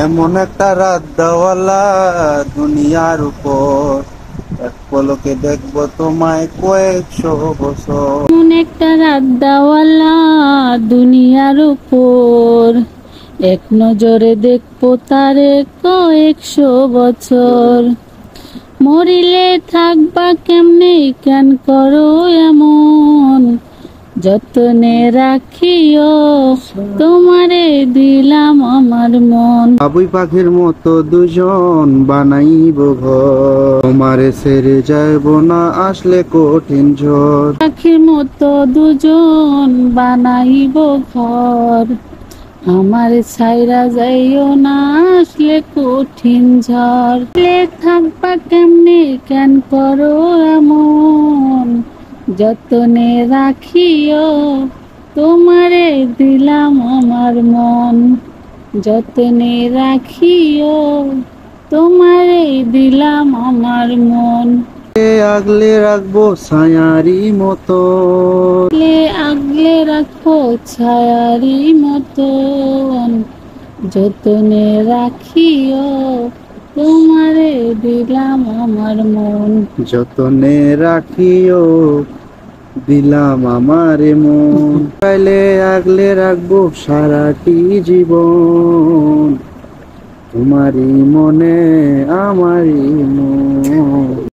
এমন একটা রাত দেওয়ালা দুনিয়ার উপর, এক পলকে দেখবো তোমায় কয়েকশো বছর। এমন একটা রাত দেওয়ালা দুনিয়ার উপর, এক নজরে দেখবো তারে কয়েকশো বছর। মরিলে থাকবা কেমনে, কেন করো এমন, যতনে রাখিও তোমারে দিলাম আমার মন। বাবুই পাখির মতো দুজন বানাইব ঘর, তোমারে ছেড়ে যাইব না আসলে কঠিন ঝড়। পাখির মতো দুজন বানাইব ঘর, আমার ছাইরা যাইও না আসলে কঠিন ঝড়। থাকবা কেমনে, কেন করো এমন, যতনে রাখিও তোমারে দিলাম আমার মন। যতনে রাখিও তোমারে দিলাম আমার মন। আগলে রাখবো ছায়ারি মতো, আগলে রাখো ছায়ারি মতন, যতনে রাখিও তোমারে দিলাম আমার মন। যতনে রাখিও দিলাম আমারে মন। পাইলে আগলে রাখবো সারাটি জীবন, তোমারই মনে আমারই মন।